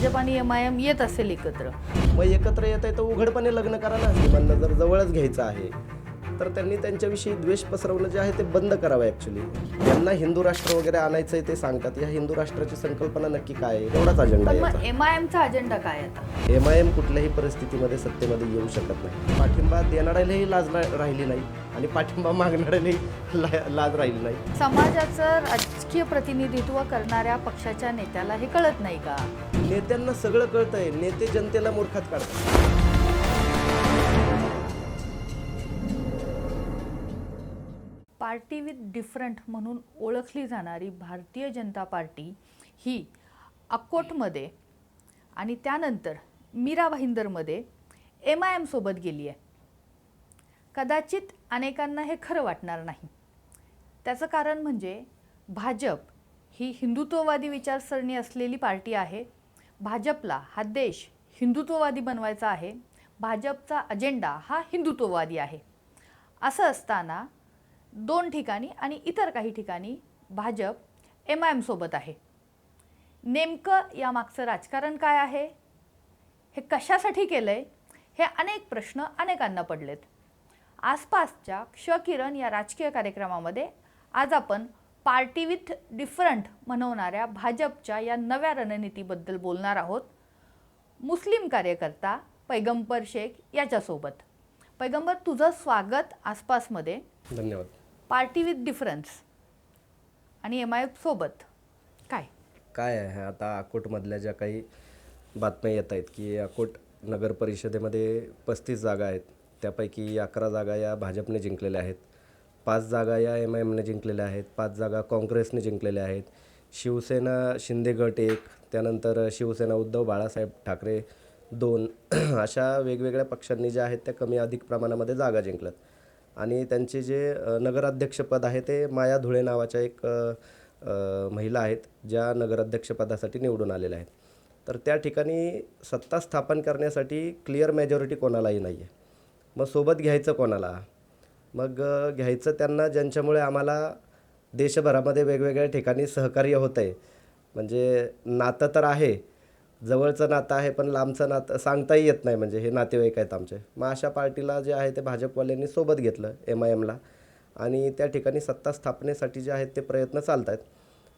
भाजप आणि MIM येत असेल एकत्र, मग एकत्र येत आहे तर उघडपणे लग्न करा ना. मुस्लिमांना जर जवळच घ्यायचं आहे तर त्यांनी त्यांच्याविषयी द्वेष पसरवणं जे आहे ते बंद करावं. ॲक्च्युली त्यांना हिंदू राष्ट्र वगैरे आणायचं आहे ते सांगतात. या हिंदू राष्ट्राची संकल्पना नक्की काय आहे एवढाच अजेंडा पण आहे मग MIMचा अजेंडा काय आता? MIM कुठल्याही परिस्थितीमध्ये सत्तेमध्ये येऊ शकत नाही. पाठिंबा देणाऱ्यालाही लाज राहिली नाही आणि पाठिंबा मागणाऱ्यालाही लाज राहिली नाही. समाजाचं राजकीय प्रतिनिधित्व करणाऱ्या पक्षाच्या नेत्याला हे कळत नाही का? नेत्यांना सगळं कळतंय, नेते जनतेला मूर्खात काढतात. पार्टी विथ डिफरंट म्हणून ओळखली जाणारी भारतीय जनता पार्टी ही अक्कोटमध्ये आणि त्यानंतर मीरा भाईंदरमध्ये MIM सोबत गेली आहे. कदाचित अनेकांना हे खरं वाटणार नाही. त्याचं कारण म्हणजे भाजप ही हिंदुत्ववादी विचारसरणी असलेली पार्टी आहे. भाजपला हा देश हिंदुत्ववादी बनवायचा आहे. भाजपचा अजेंडा हा हिंदुत्ववादी आहे. असं असताना दोन ठिकाणी आणि इतर काही ठिकाणी भाजप MIM सोबत आहे. नेमकं यामागचं राजकारण काय आहे, हे कशासाठी केलंय, हे अनेक प्रश्न अनेकांना पडलेत. आसपासच्या क्षकिरण या राजकीय कार्यक्रमामध्ये आज आपण पार्टी विथ डिफरंट म्हणवणाऱ्या भाजपच्या या नव्या रणनीतीबद्दल बोलणार आहोत. मुस्लिम कार्यकर्ता पैगंबर शेख याच्यासोबत. पैगंबर, तुझं स्वागत आसपासमध्ये. धन्यवाद. पार्टी विथ डिफरन्स आणि MIM सोबत काय आहे आता अकोटमधल्या ज्या काही बातम्या येत आहेत की अकोट नगर परिषदेमध्ये 35 जागा आहेत. त्यापैकी 11 जागा या भाजपने जिंकलेल्या आहेत, 5 जागा या MIMने जिंकलेल्या आहेत, 5 जागा काँग्रेसने जिंकलेल्या आहेत. शिवसेना शिंदे गट 1, त्यानंतर शिवसेना उद्धव बाळासाहेब ठाकरे 2 अशा वेगवेगळ्या पक्षांनी ज्या आहेत त्या कमी अधिक प्रमाणामध्ये जागा जिंकल्यात. आणि त्यांचे जे नगराध्यक्षपद आहे ते माया धुळे नावाच्या एक महिला आहेत ज्या नगराध्यक्षपदासाठी निवडून आलेल्या आहेत. तर त्या ठिकाणी सत्ता स्थापन करण्यासाठी क्लिअर मेजॉरिटी कोणालाही नाही आहे. मग सोबत घ्यायचं कोणाला? मग घ्यायचं त्यांना ज्यांच्यामुळे आम्हाला देशभरामध्ये वेगवेगळ्या ठिकाणी सहकार्य होतं आहे. म्हणजे नातं तर आहे, जवळचं नातं आहे, पण लांबचं नातं सांगताही येत नाही, म्हणजे हे नातेवाईक आहेत आमचे. मग अशा पार्टीला जे आहे ते भाजपवाल्यांनी सोबत घेतलं MIMला आणि त्या ठिकाणी सत्ता स्थापनेसाठी जे आहेत ते प्रयत्न चालत आहेत.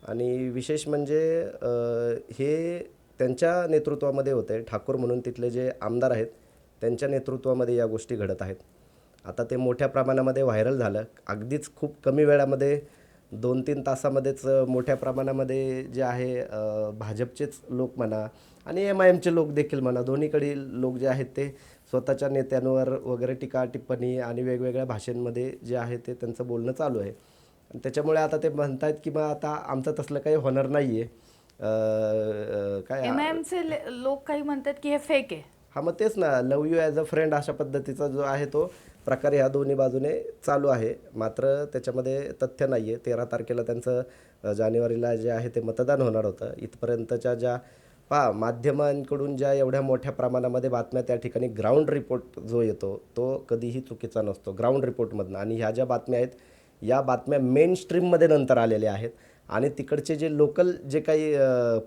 आणि विशेष म्हणजे हे त्यांच्या नेतृत्वामध्ये होते. ठाकूर म्हणून तिथले जे आमदार आहेत त्यांच्या नेतृत्वामध्ये या गोष्टी घडत आहेत. आता ते मोठ्या प्रमाणामध्ये व्हायरल झालं. अगदीच खूप कमी वेळामध्ये 2-3 तासामध्येच मोठ्या प्रमाणामध्ये जे आहे भाजपचेच लोक म्हणा आणि MIMचे लोक देखील म्हणा, दोन्हीकडील लोक जे आहेत ते स्वतःच्या नेत्यांवर वगैरे टीका टिप्पणी आणि वेगवेगळ्या भाषांमध्ये जे आहे ते त्यांचं बोलणं चालू आहे. आणि त्याच्यामुळे आता ते म्हणतात की मग आता आमचं तसलं काही होणार नाही आहे. काय MIMचे लोक काही म्हणतात की हे फेक आहे. हां, मग तेच ना, लव यू ॲज अ फ्रेंड अशा पद्धतीचा जो आहे तो प्रकार ह्या दोन्ही बाजूने चालू आहे. मात्र त्याच्यामध्ये तथ्य नाही आहे. 13 तारखेला त्यांचं जानेवारीला जे आहे ते मतदान होणार होतं. इथपर्यंतच्या ज्या माध्यमांकडून ज्या एवढ्या मोठ्या प्रमाणामध्ये बातम्या त्या ठिकाणी ग्राउंड रिपोर्ट जो येतो तो कधीही चुकीचा नसतो ग्राउंड रिपोर्टमधनं. आणि ह्या ज्या बातम्या आहेत या बातम्या मेन स्ट्रीममध्ये नंतर आलेल्या आहेत आणि तिकडचे जे लोकल जे काही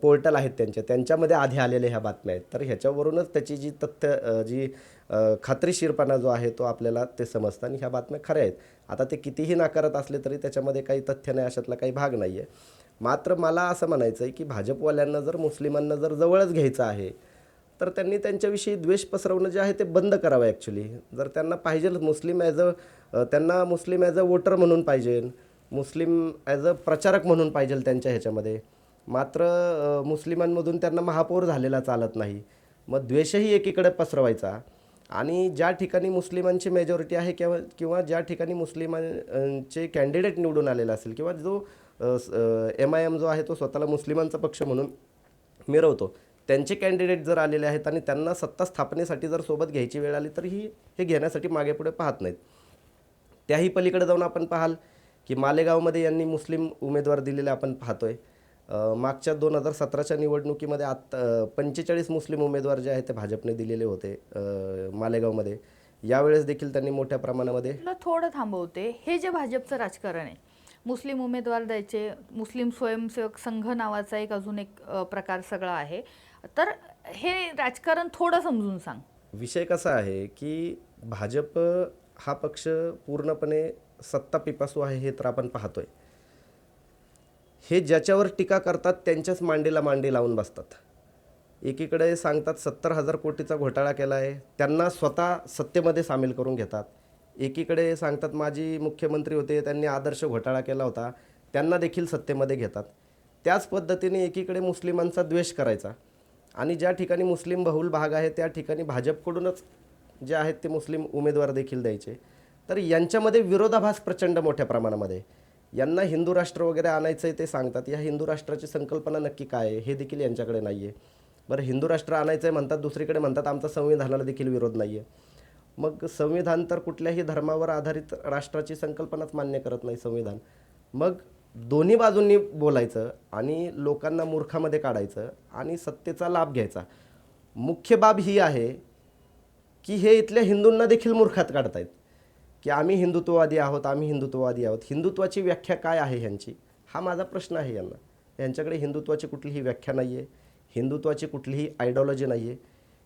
पोर्टल आहेत त्यांच्यामध्ये आधी आलेल्या ह्या बातम्या आहेत. तर ह्याच्यावरूनच त्याची जी तथ्य जी खात्रीशीरपणा जो आहे तो आपल्याला ते समजतं आणि ह्या बातम्या खऱ्या आहेत. आता ते कितीही नाकारत असले तरी त्याच्यामध्ये काही तथ्य नाही, अशातला काही भाग नाही आहे. मात्र मला असं म्हणायचं आहे की भाजपवाल्यांना जर मुस्लिमांना जर जवळच घ्यायचं आहे तर त्यांनी त्यांच्याविषयी द्वेष पसरवणं जे आहे ते बंद करावं. ॲक्च्युली जर त्यांना पाहिजे मुस्लिम त्यांना मुस्लिम ॲज अ वोटर म्हणून पाहिजे, मुस्लिम ॲज अ प्रचारक म्हणून पाहिजे त्यांच्या ह्याच्यामध्ये. मात्र मुस्लिमांमधून त्यांना महापौर झालेला चालत नाही. मग द्वेषही एकीकडे पसरवायचा आणि ज्या ठिकाणी मुस्लिमांची मेजॉरिटी आहे किंवा ज्या ठिकाणी मुस्लिमांचे कॅन्डिडेट निवडून आलेला असेल किंवा जो MIM जो आहे तो स्वतःला मुस्लिमांचा पक्ष म्हणून मिरवतो, त्यांचे कॅन्डिडेट जर आलेले आहेत आणि त्यांना सत्ता स्थापनेसाठी जर सोबत घ्यायची वेळ आली तर हे घेण्यासाठी मागे पुढे पाहत नाहीत. त्याही पलीकडे जाऊन आपण पाहाल की मालेगावमध्ये यांनी मुस्लिम उमेदवार दिलेले आपण पाहतोय. मागच्या 2017च्या निवडणुकीमध्ये 45 मुस्लिम उमेदवार जे आहेत ते भाजपने दिलेले होते मालेगावमध्ये. यावेळेस देखील त्यांनी मोठ्या प्रमाणामध्ये. थोडं थांबवते. हे जे भाजपचं राजकारण आहे, मुस्लिम उमेदवार द्यायचे, मुस्लिम स्वयंसेवक संघ नावाचा एक अजून एक प्रकार सगळा आहे. तर हे राजकारण थोडं समजून सांग. विषय कसा आहे की भाजप हा पक्ष पूर्णपणे सत्ता पिपासू आहे हे तर आपण पाहतोय. हे ज्याच्यावर टीका करतात त्यांच्याच मांडीला मांडी लावून बसतात. एकीकडे सांगतात 70,000 कोटीचा घोटाळा केला आहे, त्यांना स्वतः सत्तेमध्ये सामील करून घेतात. एकीकडे सांगतात माजी मुख्यमंत्री होते, त्यांनी आदर्श घोटाळा केला होता, त्यांना देखील सत्तेमध्ये घेतात. त्याच पद्धतीने एकीकडे मुस्लिमांचा द्वेष करायचा आणि ज्या ठिकाणी मुस्लिम बहुल भाग आहे त्या ठिकाणी भाजपकडूनच जे आहेत ते मुस्लिम उमेदवार देखील द्यायचे. तर यांच्यामध्ये विरोधाभास प्रचंड मोठ्या प्रमाणामध्ये. यांना हिंदू राष्ट्र वगैरे आणायचं आहे ते सांगतात. या हिंदू राष्ट्राची संकल्पना नक्की काय आहे हे देखील यांच्याकडे नाही आहे. बरं, हिंदू राष्ट्र आणायचं आहे म्हणतात, दुसरीकडे म्हणतात आमचा संविधानाला देखील विरोध नाही आहे. मग संविधान तर कुठल्याही धर्मावर आधारित राष्ट्राची संकल्पनाच मान्य करत नाही संविधान. मग दोन्ही बाजूंनी बोलायचं आणि लोकांना मूर्खामध्ये काढायचं आणि सत्तेचा लाभ घ्यायचा. मुख्य बाब ही आहे की हे इथल्या हिंदूंना देखील मूर्खात काढतायत की आम्ही हिंदुत्ववादी आहोत, आम्ही हिंदुत्ववादी आहोत. हिंदुत्वाची व्याख्या काय आहे ह्यांची, हा माझा प्रश्न आहे यांना. यांच्याकडे हिंदुत्वाची कुठलीही व्याख्या नाही आहे, हिंदुत्वाची कुठलीही आयडिओलॉजी नाही आहे.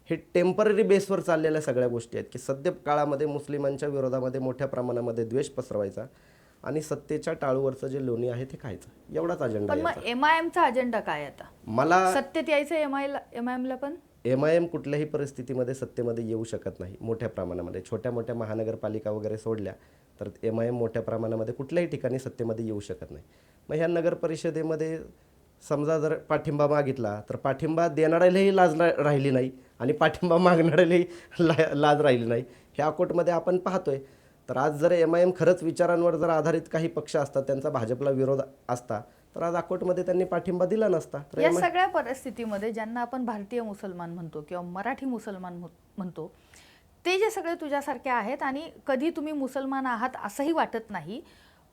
हे टेम्पररी बेसवर चाललेल्या सगळ्या गोष्टी आहेत की सध्या काळामध्ये मुस्लिमांच्या विरोधामध्ये मोठ्या प्रमाणामध्ये द्वेष पसरवायचा आणि सत्तेच्या टाळूवरचं जे लोणी आहे ते खायचं, एवढाच अजेंडा पण आहे मग MIMचा अजेंडा काय आता? मला सत्तेत यायचं MIMला पण? MIM कुठल्याही परिस्थितीमध्ये सत्तेमध्ये येऊ शकत नाही. मोठ्या प्रमाणामध्ये छोट्या मोठ्या महानगरपालिका वगैरे सोडल्या तर MIM मोठ्या प्रमाणामध्ये कुठल्याही ठिकाणी सत्तेमध्ये येऊ शकत नाही. मग ह्या नगर परिषदेमध्ये समजा जर पाठिंबा मागितला तर पाठिंबा देणाऱ्यालाही लाज राहिली नाही आणि पाठिंबा मागणाऱ्यालाही लाज राहिली नाही. हे अकोटमध्ये आपण पाहतोय. तर आज जर MIM खरंच विचारांवर जर आधारित काही पक्ष असतात, त्यांचा भाजपला विरोध असता, तर आज अकोटमध्ये त्यांनी पाठिंबा दिला नसता. तर या सगळ्या परिस्थितीमध्ये ज्यांना आपण भारतीय मुसलमान म्हणतो किंवा मराठी मुसलमान म्हणतो, ते जे सगळे तुझ्यासारखे आहेत आणि कधी तुम्ही मुसलमान आहात असंही वाटत नाही,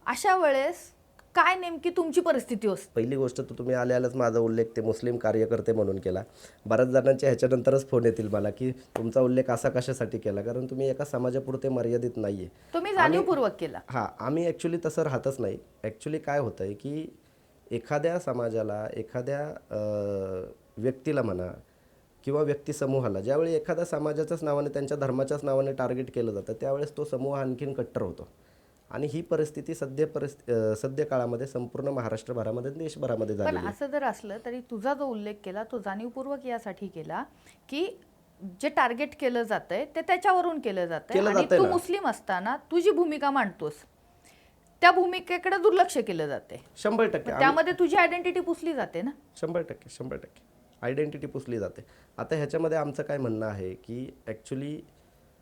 अशा वेळेस काय नेमकी तुमची परिस्थिती असते? पहिली गोष्ट तर तुम्ही आल्यालाच माझा उल्लेख ते मुस्लिम कार्यकर्ते म्हणून केला. बऱ्याच जणांचे ह्याच्यानंतरच फोन येतील मला की तुमचा उल्लेख असा कशासाठी केला, कारण तुम्ही एका समाजापुरते मर्यादित नाही आहे. तुम्ही जाणीवपूर्वक केला. हां, आम्ही ॲक्च्युली तसं राहतच नाही. ॲक्च्युली काय होतं आहे की एखाद्या समाजाला, एखाद्या व्यक्तीला म्हणा किंवा व्यक्तिसमूहाला ज्यावेळी एखाद्या समाजाच्याच नावाने, त्यांच्या धर्माच्याच नावाने टार्गेट केलं जातं, त्यावेळेस तो समूह आणखीन कट्टर होतो. आणि ही परिस्थिती सध्या काळामध्ये संपूर्ण महाराष्ट्रभरामध्ये, देशभरामध्ये पण झालेली आहे. असं जर असलं तरी तुझा जो उल्लेख केला तो जाणीवपूर्वक यासाठी केला की जे टार्गेट केलं जातंय ते त्याच्यावरून केलं जातंय आणि तू ना. मुस्लिम असताना तू जी भूमिका मांडतोस त्या भूमिकेकडे दुर्लक्ष केलं जाते. 100% त्यामध्ये तुझी आयडेंटिटी पुसली जाते ना. 100% आयडेंटिटी पुसली जाते. आता ह्याच्यामध्ये आमचं काय म्हणणं आहे की ॲक्च्युली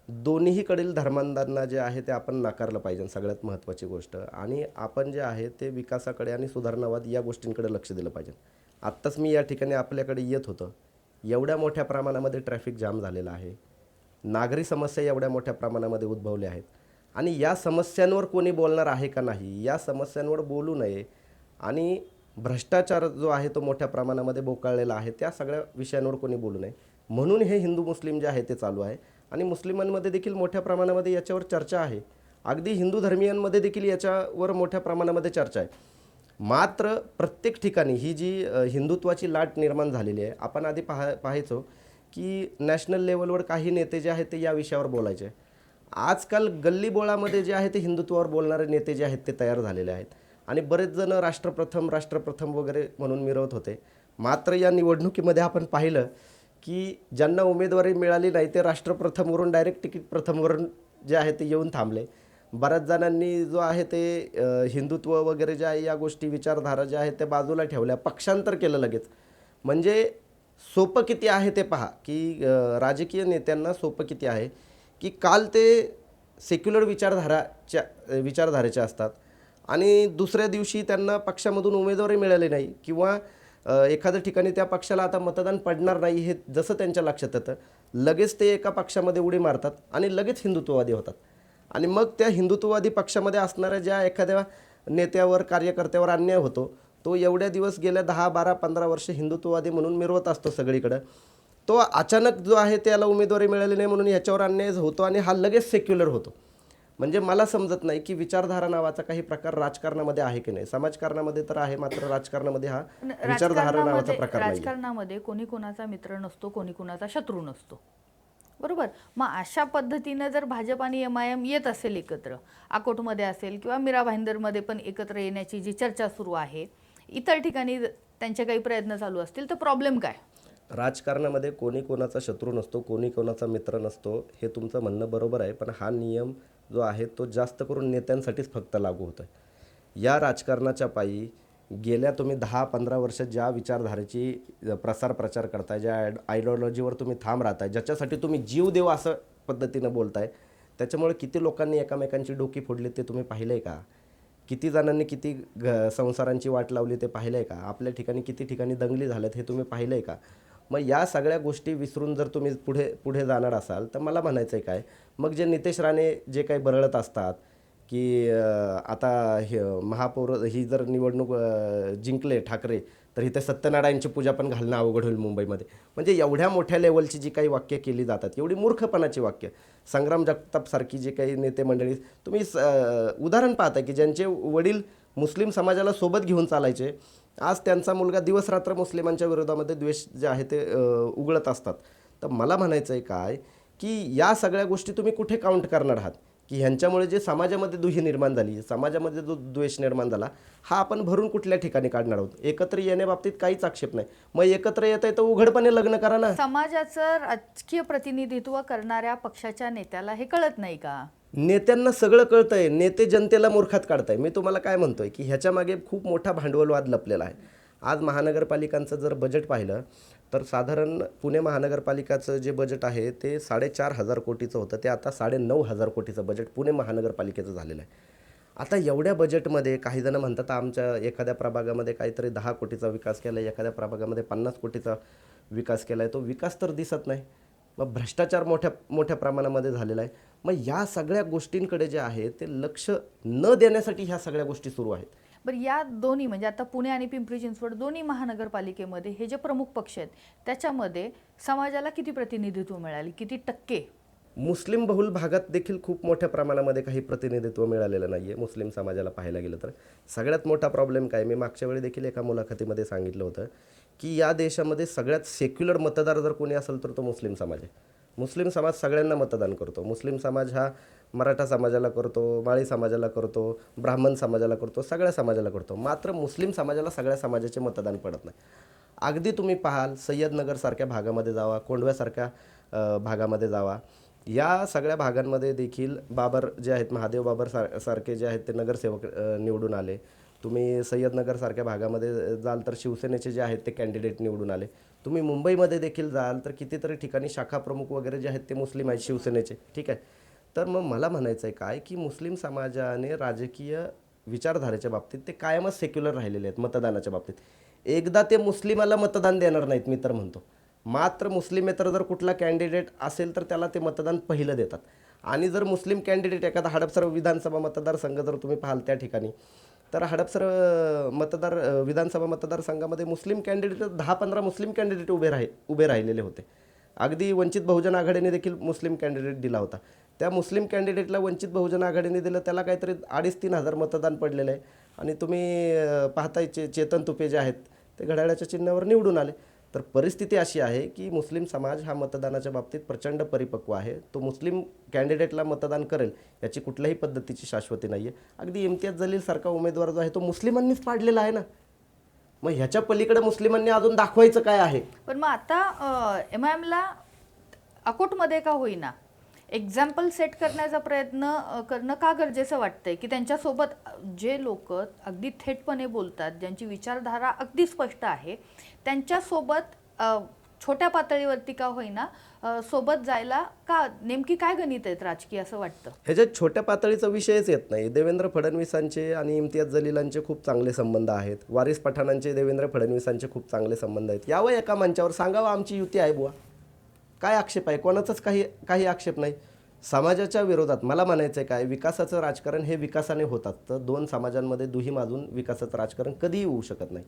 दोन्हीकडील धर्मांधांना जे आहे ते आपण नाकारलं पाहिजे, सगळ्यात महत्त्वाची गोष्ट. आणि आपण जे आहे ते विकासाकडे आणि सुधारणावाद या गोष्टींकडे लक्ष दिलं पाहिजे. आत्ताच मी या ठिकाणी आपल्याकडे येत होतं, एवढ्या मोठ्या प्रमाणामध्ये ट्रॅफिक जाम झालेला आहे, नागरी समस्या एवढ्या मोठ्या प्रमाणामध्ये उद्भवल्या आहेत आणि या समस्यांवर कोणी बोलणार आहे का नाही, या समस्यांवर बोलू नये. आणि भ्रष्टाचार जो आहे तो मोठ्या प्रमाणामध्ये बोकाळलेला आहे, त्या सगळ्या विषयांवर कोणी बोलू नये म्हणून हे हिंदू मुस्लिम जे आहे ते चालू आहे. आणि मुस्लिमांमध्ये देखील मोठ्या प्रमाणामध्ये याच्यावर चर्चा आहे, अगदी हिंदू धर्मीयांमध्ये देखील याच्यावर मोठ्या प्रमाणामध्ये चर्चा आहे. मात्र प्रत्येक ठिकाणी ही जी हिंदुत्वाची लाट निर्माण झालेली आहे, आपण आधी पाहायचो की नॅशनल लेवलवर काही नेते जे आहेत ते या विषयावर बोलायचे. आजकाल गल्लीबोळामध्ये जे आहे ते हिंदुत्वावर बोलणारे नेते जे आहेत ते तयार झालेले आहेत आणि बरेच जण राष्ट्रप्रथम वगैरे म्हणून मिरवत होते. मात्र या निवडणुकीमध्ये आपण पाहिलं की ज्यांना उमेदवारी मिळाली नाही ते राष्ट्रप्रथमवरून डायरेक्ट तिकीट प्रथमवरून जे आहे ते येऊन थांबले. बऱ्याच जणांनी जो आहे ते हिंदुत्व वगैरे जे आहे या गोष्टी, विचारधारा ज्या आहेत त्या बाजूला ठेवल्या, पक्षांतर केलं लगेच. म्हणजे सोपं किती आहे ते पहा की राजकीय नेत्यांना सोपं किती आहे की काल ते सेक्युलर विचारधारेचे असतात आणि दुसऱ्या दिवशी त्यांना पक्षामधून उमेदवारी मिळाली नाही किंवा एखाद्या ठिकाणी त्या पक्षाला आता मतदान पडणार नाही हे जसं त्यांच्या लक्षात येतं, लगेच ते एका पक्षामध्ये उडी मारतात आणि लगेच हिंदुत्ववादी होतात. आणि मग त्या हिंदुत्ववादी पक्षामध्ये असणाऱ्या ज्या एखाद्या नेत्यावर, कार्यकर्त्यावर अन्याय होतो, तो एवढ्या दिवस गेल्या 10, 12, 15 वर्ष हिंदुत्ववादी म्हणून मिरवत असतो सगळीकडं. तो अचानक जो आहे त्याला उमेदवारी मिळाली नाही म्हणून याच्यावर अन्याय होतो आणि हा लगेच सेक्युलर होतो. म्हणजे मला समजत नाही की विचारधारा नावाचा काही प्रकार राजकारणामध्ये आहे की नाही. समाजकारणामध्ये तर आहे, मात्र राजकारणामध्ये हा विचारधारा नावाचा प्रकार नाही. राजकारणामध्ये कोणी कोणाचा मित्र नसतो, कोणी कोणाचा शत्रू नसतो, बरोबर. मग अशा पद्धतीनं जर भाजप आणि MIM येत असेल एकत्र, अकोटमध्ये असेल किंवा मीरा भाईंदरमध्ये पण एकत्र येण्याची जी चर्चा सुरू आहे, इतर ठिकाणी त्यांचे काही प्रयत्न चालू असतील, तर प्रॉब्लेम काय? राजकारणामध्ये कोणी कोणाचा शत्रू नसतो, कोणी कोणाचा मित्र नसतो, हे तुमचं म्हणणं बरोबर आहे. पण हा नियम जो आहे तो जास्त करून नेत्यांसाठीच फक्त लागू होतो आहे. या राजकारणाच्या पायी गेल्या तुम्ही 10-15 वर्ष ज्या विचारधारेची प्रचार करताय, ज्या आयडिओलॉजीवर तुम्ही ठाम राहताय, ज्याच्यासाठी तुम्ही जीव देव असं पद्धतीनं बोलताय, त्याच्यामुळे किती लोकांनी एकमेकांची डोकी फोडली ते तुम्ही पाहिलं आहे का? किती जणांनी किती संसारांची वाट लावली ते पाहिलं आहे का? आपल्या ठिकाणी किती ठिकाणी दंगली झाल्यात हे तुम्ही पाहिलं आहे का? मग या सगळ्या गोष्टी विसरून जर तुम्ही पुढे जाणार असाल तर मला म्हणायचं आहे काय, मग जे नितेश राणे जे काही बरळत असतात की आता हे महापौर ही जर निवडणूक जिंकले ठाकरे तर इथे सत्यनारायणची पूजा पण घालणं अवघड होईल मुंबईमध्ये. म्हणजे एवढ्या मोठ्या लेवलची जी काही वाक्य केली जातात, एवढी मूर्खपणाची वाक्य, संग्राम जगतापसारखी जे काही नेते मंडळी तुम्ही उदाहरण पाहता की ज्यांचे वडील मुस्लिम समाजाला सोबत घेऊन चालायचे, आज त्यांचा मुलगा दिवसरात्र मुस्लिमांच्या विरोधामध्ये द्वेष जे आहे ते उघडत असतात. तर मला म्हणायचं आहे काय की या सगळ्या गोष्टी तुम्ही कुठे काउंट करणार आहात की ह्यांच्यामुळे जे समाजामध्ये दुही निर्माण झाली, समाजामध्ये जो द्वेष निर्माण झाला, हा आपण भरून कुठल्या ठिकाणी काढणार आहोत? एकत्र येण्याबाबतीत काहीच आक्षेप नाही. मग एकत्र येत आहे तर उघडपणे लग्न करा ना. समाजाचं राजकीय प्रतिनिधित्व करणाऱ्या पक्षाच्या नेत्याला हे कळत नाही का? नेत्यांना सगळं कळतंय, नेते जनतेला मूर्खात काढताय. मी तुम्हाला काय म्हणतोय की ह्याच्या मागे खूप मोठा भांडवलवाद लपलेला आहे. आज महानगरपालिकांचं जर बजेट पाहिलं तर साधारण पुणे महानगरपालिकाचं जे बजेट आहे ते 4,500 कोटीचं होतं, ते आता 9,500 कोटीचं बजेट पुणे महानगरपालिकेचं झालेलं आहे. आता एवढ्या बजेटमध्ये काही जण म्हणतात आमच्या एखाद्या प्रभागामध्ये काहीतरी 10 कोटीचा विकास केला आहे, एखाद्या प्रभागामध्ये 50 कोटीचा विकास केला आहे. तो विकास तर दिसत नाही. मग भ्रष्टाचार मोठ्या प्रमाणामध्ये झालेला आहे. मग या सगळ्या गोष्टींकडे जे आहे ते लक्ष न देण्यासाठी ह्या सगळ्या गोष्टी सुरू आहेत. बरं, या दोन्ही म्हणजे आता पुणे आणि पिंपरी चिंचवड दोन्ही महानगरपालिकेमध्ये हे जे प्रमुख पक्ष आहेत त्याच्यामध्ये समाजाला किती प्रतिनिधित्व मिळाले, किती टक्के? मुस्लिम बहुल भागात देखील खूप मोठ्या प्रमाणामध्ये काही प्रतिनिधित्व मिळालेलं नाही आहे मुस्लिम समाजाला पाहायला गेलं तर. सगळ्यात मोठा प्रॉब्लेम काय, मी मागच्या वेळी देखील एका मुलाखतीमध्ये सांगितलं होतं की या देशामध्ये सगळ्यात सेक्युलर मतदार जर कोणी असेल तर तो मुस्लिम समाज आहे. मुस्लिम समाज सगळ्यांना मतदान करतो. मुस्लिम समाज हा मराठा समाजाला करतो, माळी समाजाला करतो, ब्राह्मण समाजाला करतो, सगळ्या समाजाला करतो. मात्र मुस्लिम समाजाला सगळ्या समाजाचे मतदान पडत नाही. अगदी तुम्ही पाहाल सय्यदनगरसारख्या भागामध्ये जावा, कोंडव्यासारख्या भागामध्ये जावा, या सगळ्या भागांमध्ये देखील बाबर जे आहेत, महादेव बाबर सारखे जे आहेत ते नगरसेवक निवडून आले. तुम्ही सय्यदनगरसारख्या भागामध्ये जाल तर शिवसेनेचे जे आहेत ते कॅन्डिडेट निवडून आले. तुम्ही मुंबईमध्ये देखील जाल तर कितीतरी ठिकाणी शाखा प्रमुख वगैरे जे आहेत ते मुस्लिम आहेत शिवसेनेचे, ठीक आहे. तर मग मला म्हणायचं आहे काय की मुस्लिम समाजाने राजकीय विचारधारेच्या बाबतीत ते कायमच सेक्युलर राहिलेले आहेत. मतदानाच्या बाबतीत एकदा ते मुस्लिमाला मतदान देणार नाहीत मी तर म्हणतो. मात्र मुस्लिमेतर जर कुठला कॅन्डिडेट असेल तर त्याला ते मतदान पहिलं देतात. आणि जर मुस्लिम कॅन्डिडेट एखादा हडपसर विधानसभा मतदारसंघ जर तुम्ही पाहाल त्या ठिकाणी, तर हडपसर विधानसभा मतदारसंघामध्ये मुस्लिम कॅन्डिडेट 10-15 मुस्लिम कॅन्डिडेट उभे राहिलेले होते. अगदी वंचित बहुजन आघाडीने देखील मुस्लिम कॅन्डिडेट दिला होता. त्या मुस्लिम कॅन्डिडेटला वंचित बहुजन आघाडीने दिलं, त्याला काहीतरी 2,500-3,000 हजार मतदान पडलेलं आहे. आणि तुम्ही पाहताय चेतन तुपे जे आहेत ते घड्याळाच्या चिन्हावर निवडून आले. तर परिस्थिती अशी आहे की मुस्लिम समाज हा मतदानाच्या बाबतीत प्रचंड परिपक्व आहे. तो मुस्लिम कॅन्डिडेटला मतदान करेल याची कुठल्याही पद्धतीची शाश्वती नाही आहे. अगदी इम्तियाज जलीलसारखा उमेदवार जो आहे तो मुस्लिमांनीच पाडलेला आहे ना. मग ह्याच्या पलीकडे मुस्लिमांनी अजून दाखवायचं काय आहे? पण मग आता MIMला अकोटमध्ये का होईना एक्झाम्पल सेट करण्याचा प्रयत्न करणं का गरजेचं वाटतंय की त्यांच्यासोबत जे लोक अगदी थेटपणे बोलतात, ज्यांची विचारधारा अगदी स्पष्ट आहे, त्यांच्यासोबत छोट्या पातळीवरती का होईना सोबत जायला का, नेमकी काय गणित आहेत राजकीय असं वाटतं? ह्याच्यात छोट्या पातळीचा विषयच येत नाही. देवेंद्र फडणवीसांचे आणि इम्तियाज जलीलांचे खूप चांगले संबंध आहेत. वारिस पठाणांचे देवेंद्र फडणवीसांचे खूप चांगले संबंध आहेत. यावं एका मंचावर सांगावं आमची युती आहे बुवा. काय आक्षेप आहे? कोणाचाच काही आक्षेप नाही. समाजाच्या विरोधात मला म्हणायचं आहे काय, विकासाचं राजकारण हे विकासाने होतात. तर दोन समाजांमध्ये दुही माजून विकासाचं राजकारण कधीही होऊ शकत नाही.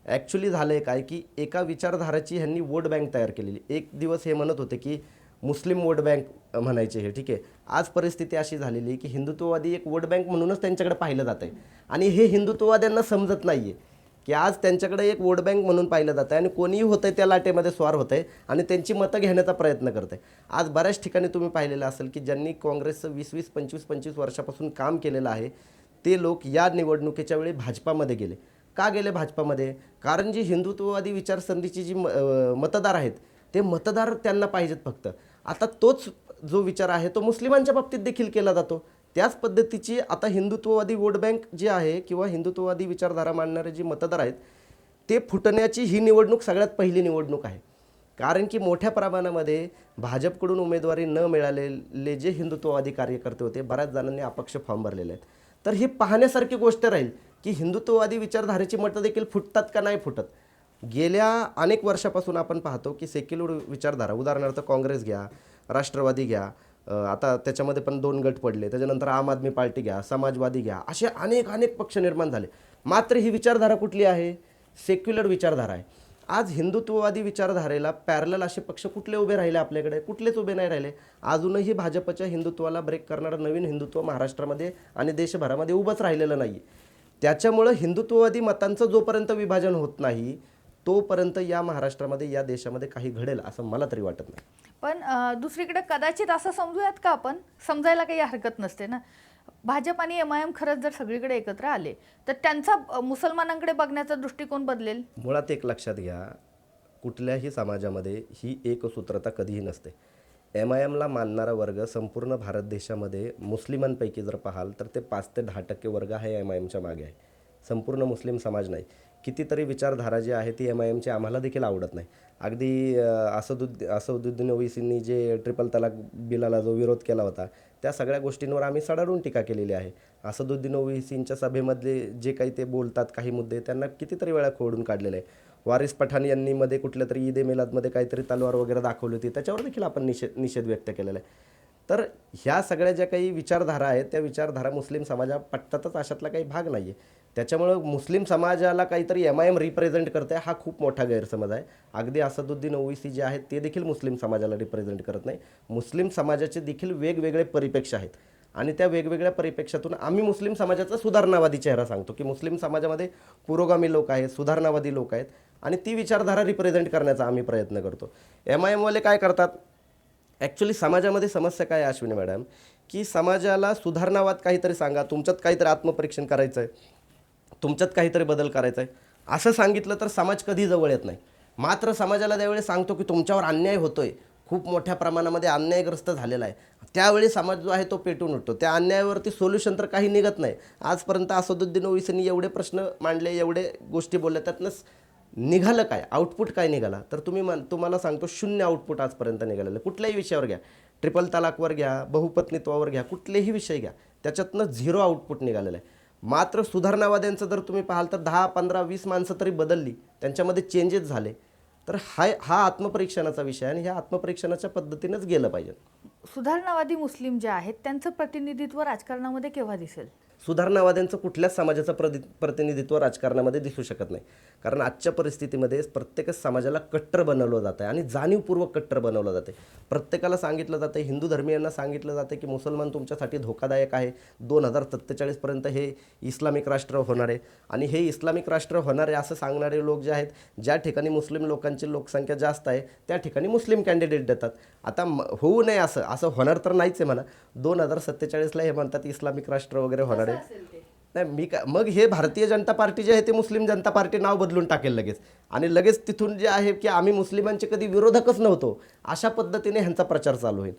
ॲक्च्युली झालं आहे काय की एका विचारधाराची ह्यांनी वोट बँक तयार केलेली. एक दिवस हे म्हणत होते की मुस्लिम वोट बँक म्हणायचे हे, ठीक आहे. आज परिस्थिती अशी झालेली आहे की हिंदुत्ववादी एक वोट बँक म्हणूनच त्यांच्याकडे पाहिलं जातं आहे आणि हे हिंदुत्ववाद्यांना समजत नाही आहे की आज त्यांच्याकडे एक वोट बँक म्हणून पाहिलं जातं आहे आणि कोणीही होतं आहे त्या लाटेमध्ये स्वार होतं आहे आणि त्यांची मतं घेण्याचा प्रयत्न करत आहे. आज बऱ्याच ठिकाणी तुम्ही पाहिलेलं असेल की ज्यांनी काँग्रेसचं 20-20, 25-25 वर्षापासून काम केलेलं आहे ते लोक या निवडणुकीच्या वेळी भाजपामध्ये गेले. का गेले भाजपामध्ये? कारण जी हिंदुत्ववादी विचारसरणीची जी मतदार आहेत ते मतदार त्यांना पाहिजेत फक्त. आता तोच जो विचार आहे तो मुस्लिमांच्या बाबतीत देखील केला जातो. त्याच पद्धतीची आता हिंदुत्ववादी वोट बँक जी आहे किंवा हिंदुत्ववादी विचारधारा मांडणारे जे मतदार आहेत ते फुटण्याची ही निवडणूक सगळ्यात पहिली निवडणूक आहे. कारण की मोठ्या प्रमाणामध्ये भाजपकडून उमेदवारी न मिळालेले जे हिंदुत्ववादी कार्यकर्ते होते बऱ्याच जणांनी अपक्ष फॉर्म भरलेले आहेत. तर ही पाहण्यासारखी गोष्ट राहील की हिंदुत्ववादी विचारधारेची मतं देखील फुटतात का नाही फुटत. गेल्या अनेक वर्षापासून आपण पाहतो की सेक्युलर विचारधारा, उदाहरणार्थ काँग्रेस घ्या, राष्ट्रवादी घ्या, आता त्याच्यामध्ये पण 2 गट पडले, त्याच्यानंतर आम आदमी पार्टी घ्या, समाजवादी घ्या, असे अनेक पक्ष निर्माण झाले. मात्र ही विचारधारा कुठली आहे? सेक्युलर विचारधारा आहे. आज हिंदुत्ववादी विचारधारेला पॅरलल असे पक्ष कुठले उभे राहिले आपल्याकडे? कुठलेच उभे नाही राहिले. अजूनही भाजपच्या हिंदुत्वाला ब्रेक करणारं नवीन हिंदुत्व महाराष्ट्रामध्ये आणि देशभरामध्ये उभंच राहिलेलं नाही. त्याच्यामुळं हिंदुत्ववादी मतांचं जोपर्यंत विभाजन होत नाही तोपर्यंत या महाराष्ट्रामध्ये या देशामध्ये काही घडेल असं मला तरी वाटत नाही. पण दुसरीकडे कदाचित असं समजूयात का आपण, समजायला काही हरकत नसते ना, भाजप आणि MIM खरंच जर सगळीकडे एकत्र आले तर त्यांचा मुसलमानांकडे बघण्याचा दृष्टिकोन बदलेल. मुळात एक लक्षात घ्या, कुठल्याही समाजामध्ये ही एकसूत्रता कधीही नसते. MIMला मानणारा वर्ग संपूर्ण भारत देशामध्ये मुस्लिमांपैकी जर पाहाल तर ते 5 ते 10% वर्ग आहे MIMच्या मागे आहे. संपूर्ण मुस्लिम समाज नाही. कितीतरी विचारधारा जी आहे ती MIMची आम्हाला देखील आवडत नाही. अगदी असदुद्दीन ओवैसींनी जे ट्रिपल तलाक बिलाला जो विरोध केला होता त्या सगळ्या गोष्टींवर आम्ही सडाडून टीका केलेली आहे. असदुद्दीन ओवैसींच्या सभेमधले जे काही ते बोलतात काही मुद्दे त्यांना कितीतरी वेळा खोडून काढलेले आहे. वारिस पठाण यांनी मध्ये कुठल्या तरी ईद ए मिलादमध्ये काहीतरी तलवार वगैरे दाखवली होती, त्याच्यावर देखील आपण निषेध व्यक्त केलेला आहे. तर ह्या सगळ्या ज्या काही विचारधारा आहेत त्या विचारधारा मुस्लिम समाजा पटतातच अशातला काही भाग नाही आहे. त्याच्यामुळं मुस्लिम समाजाला काहीतरी MIM रिप्रेझेंट करते हा खूप मोठा गैरसमज आहे. अगदी असदुद्दीन ओवैसी जे आहेत ते देखील मुस्लिम समाजाला रिप्रेझेंट करत नाही. मुस्लिम समाजाचे देखील वेगवेगळे परिप्रेक्ष्य आहेत आणि त्या वेगवेगळ्या परिप्रेक्ष्यातून आम्ही मुस्लिम समाजाचा सुधारणावादी चेहरा सांगतो की मुस्लिम समाजामध्ये पुरोगामी लोक आहेत, सुधारणावादी लोक आहेत आणि ती विचारधारा रिप्रेझेंट करण्याचा आम्ही प्रयत्न करतो. MIMवाले काय करतात? ॲक्च्युली समाजामध्ये समस्या काय आहे अश्विनी मॅडम, की समाजाला सुधारणावाद काहीतरी सांगा, तुमच्यात काहीतरी आत्मपरीक्षण करायचं आहे, तुमच्यात काहीतरी बदल करायचा आहे असं सांगितलं तर समाज कधी जवळ येत नाही. मात्र समाजाला त्यावेळेस सांगतो की तुमच्यावर अन्याय होतोय, खूप मोठ्या प्रमाणामध्ये अन्यायग्रस्त झालेला आहे, त्यावेळी समाज जो आहे तो पेटून उठतो. त्या अन्यायावरती सोल्युशन तर काही निघत नाही. आजपर्यंत असदुद्दीन ओवैसींनी एवढे प्रश्न मांडले, एवढे गोष्टी बोलल्या, त्यातनंच निघालं काय, आउटपुट काय निघाला? तर तुम्हाला सांगतो 0 आउटपुट आजपर्यंत निघालेलं. कुठल्याही विषयावर घ्या, ट्रिपल तलाकवर घ्या, बहुपत्नीत्वावर घ्या, कुठलेही विषय घ्या, त्याच्यातनं 0 आउटपुट निघालेलं आहे. मात्र सुधारणावाद्यांचं जर तुम्ही पाहाल तर 10, 15, 20 माणसं तरी बदलली, त्यांच्यामध्ये चेंजेस झाले. तर हा आत्मपरीक्षणाचा विषय आहे आणि ह्या आत्मपरीक्षणाच्या पद्धतीनंच गेलं पाहिजे. सुधारणावादी मुस्लिम जे आहेत त्यांचं प्रतिनिधित्व राजकारणामध्ये केव्हा दिसेल? सुधारणावाद्यांचं कुठल्याच समाजाचं प्रतिनिधित्व राजकारणामध्ये दिसू शकत नाही. कारण आजच्या परिस्थितीमध्ये प्रत्येकच समाजाला कट्टर बनवलं जातं आहे आणि जाणीवपूर्वक कट्टर बनवलं जाते. प्रत्येकाला सांगितलं जातं, हिंदू धर्मीयांना सांगितलं जातं की मुसलमान तुमच्यासाठी धोकादायक आहे, 2047पर्यंत हे इस्लामिक राष्ट्र होणार आहे आणि हे इस्लामिक राष्ट्र होणार आहे असं सांगणारे लोक जे आहेत, ज्या ठिकाणी मुस्लिम लोकांची लोकसंख्या जास्त आहे त्या ठिकाणी मुस्लिम कॅन्डिडेट देतात. आता होऊ नये असं होणार तर नाहीच आहे म्हणा. 2047ला हे म्हणतात इस्लामिक राष्ट्र वगैरे होणार आहे. नाही मग हे भारतीय जनता पार्टी जे आहे ते मुस्लिम जनता पार्टी नाव बदलून टाकेल लगेच आणि लगेच तिथून जे आहे की आम्ही मुस्लिमांचे कधी विरोधकच नव्हतो अशा पद्धतीने ह्यांचा प्रचार चालू होईल.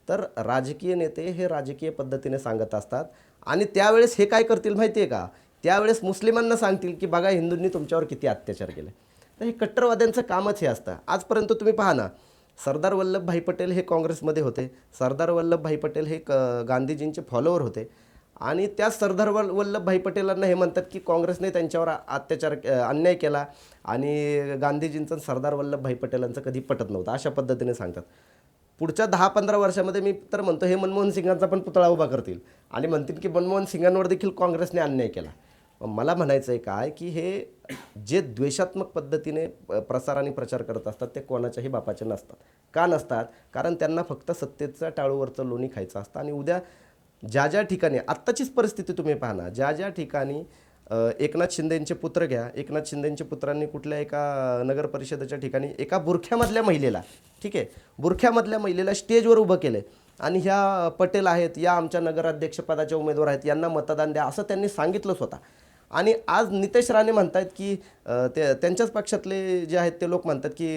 तर राजकीय नेते हे राजकीय पद्धतीने सांगत असतात आणि त्यावेळेस हे काय करतील माहिती आहे का? त्यावेळेस मुस्लिमांना सांगतील की बघा हिंदूंनी तुमच्यावर किती अत्याचार केले. तर हे कट्टरवाद्यांचं कामच हे असतं. आजपर्यंत तुम्ही पहा ना, सरदार वल्लभभाई पटेल हे काँग्रेसमध्ये होते, सरदार वल्लभभाई पटेल हे गांधीजींचे फॉलोअर होते आणि त्या सरदार वल्लभभाई पटेलांना हे म्हणतात की काँग्रेसने त्यांच्यावर अन्याय केला आणि गांधीजींचं सरदार वल्लभभाई पटेलांचं कधी पटत नव्हतं अशा पद्धतीने सांगतात. पुढच्या 10-15 वर्षामध्ये मी तर म्हणतो हे मनमोहन सिंगांचा पण पुतळा उभा करतील आणि म्हणतील की मनमोहन सिंगांवर देखील काँग्रेसने अन्याय केला. मला म्हणायचं आहे काय की हे जे द्वेषात्मक पद्धतीने प्रसार आणि प्रचार करत असतात ते कोणाच्याही बापाचे नसतात. का नसतात? कारण त्यांना फक्त सत्तेचा टाळूवरचं लोणी खायचं असतं. आणि उद्या ज्या ज्या ठिकाणी आत्ताचीच परिस्थिती तुम्ही पाहना, ज्या ज्या ठिकाणी एकनाथ शिंदेंचे पुत्र घ्या, एकनाथ शिंदेंच्या पुत्रांनी कुठल्या एका नगर परिषदेच्या ठिकाणी एका बुरख्यामधल्या महिलेला, ठीक आहे, बुरख्यामधल्या महिलेला स्टेजवर उभं केलं आणि ह्या पटेल आहेत, या आमच्या नगराध्यक्षपदाच्या उमेदवार आहेत, यांना मतदान द्या असं त्यांनी सांगितलंच होतं. आणि आज नितेश राणे म्हणतात की ते त्यांच्याच पक्षातले जे आहेत ते लोक म्हणतात की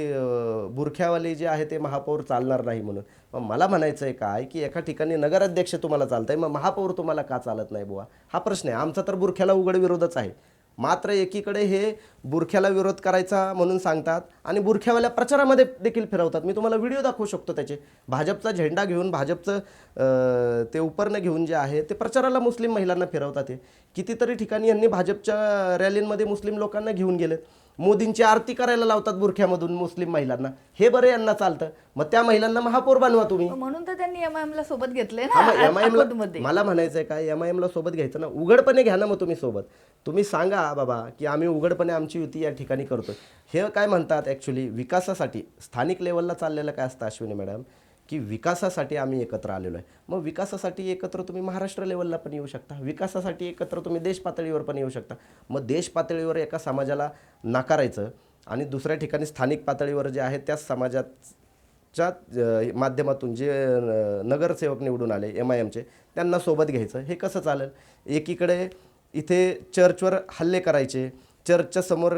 बुरख्यावाले जे आहे ते महापौर चालणार नाही म्हणून. मग मला म्हणायचं आहे काय की एका ठिकाणी नगराध्यक्ष तुम्हाला चालतंय, मग महापौर तुम्हाला का चालत नाही बुवा? हा प्रश्न आहे. आमचा तर बुरख्याला उघड विरोधच आहे. मात्र एकीकडे हे बुरख्याला विरोध करायचा म्हणून सांगतात आणि बुरख्यावाल्या प्रचारामध्ये देखील फिरवतात. मी तुम्हाला व्हिडिओ दाखवू शकतो त्याचे. भाजपचा झेंडा घेऊन, भाजपचं ते उपरणं घेऊन जे आहे ते प्रचाराला मुस्लिम महिलांना फिरवतात. हे कितीतरी ठिकाणी यांनी भाजपच्या रॅलींमध्ये मुस्लिम लोकांना घेऊन गेलेत. मोदींची आरती करायला लावतात बुरख्यामधून मुस्लिम महिलांना. हे बरं यांना चालतं. मग त्या महिलांना महापौर बनवा तुम्ही. म्हणून तर त्यांनी MIM ला सोबत घेतले हा, मग ना MIM ला अकोटमध्ये. मला म्हणायचं आहे काय, MIM ला सोबत घ्यायचं ना, उघडपणे घ्या ना मग तुम्ही सोबत. तुम्ही सांगा बाबा की आम्ही उघडपणे आमची युती या ठिकाणी करतो. हे काय म्हणतात ॲक्च्युली विकासासाठी स्थानिक लेवलला चाललेलं काय असतं अश्विनी मॅडम, की विकासासाठी आम्ही एकत्र आलेलो आहे. मग विकासासाठी एकत्र तुम्ही महाराष्ट्र लेवलला पण येऊ शकता, विकासासाठी एकत्र तुम्ही देश पातळीवर पण येऊ शकता. मग देश पातळीवर एका समाजाला नाकारायचं आणि दुसऱ्या ठिकाणी स्थानिक पातळीवर जे आहे त्या समाजाच्या माध्यमातून जे नगरसेवक निवडून आले MIMचे त्यांना सोबत घ्यायचं, हे कसं चालेल? एकीकडे इथे चर्चवर हल्ले करायचे, चर्चच्या समोर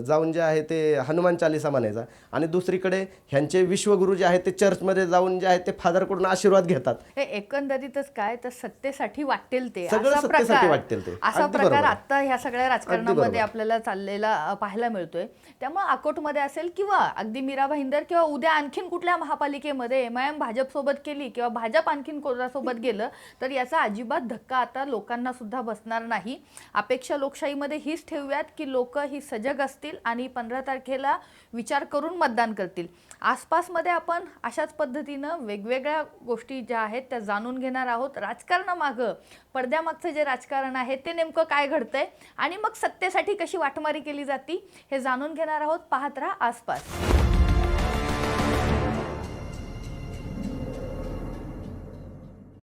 जाऊन जे आहे ते हनुमान चालिसा म्हणायचा, आणि दुसरीकडे ह्यांचे विश्वगुरू जे आहेत ते चर्चमध्ये जाऊन जे आहे ते फादरकडून आशीर्वाद घेतात. हे एकंदरीतच काय तर सत्तेसाठी वाटेल ते सगळं असा सत्तेसाठी प्रकार वाटेल ते. असा अगदी प्रकार बरोबर. आता ह्या सगळ्या बरोबर. राजकारणामध्ये आपल्याला चाललेला पाहायला मिळतोय. त्यामुळे अकोटमध्ये असेल किंवा अगदी मीरा भाईंदर किंवा उद्या आणखीन कुठल्या महापालिकेमध्ये MIM भाजप सोबत केली किंवा भाजप आणखीन कोणासोबत गेलं तर याचा अजिबात धक्का आता लोकांना सुद्धा बसणार नाही. अपेक्षा लोकशाहीमध्ये हीच ठेवूयात की लोक ही सजग असतील आणि 15 तारखेला विचार करून मतदान करतील. आसपासमध्ये आपण अशाच पद्धतीनं वेगवेगळ्या गोष्टी ज्या आहेत त्या जाणून घेणार आहोत. राजकारणामागं पडद्यामागचं जे राजकारण आहे ते नेमकं काय घडतंय आणि मग सत्तेसाठी कशी वाटमारी केली जाती हे जाणून घेणार आहोत. पाहत राहा आसपास.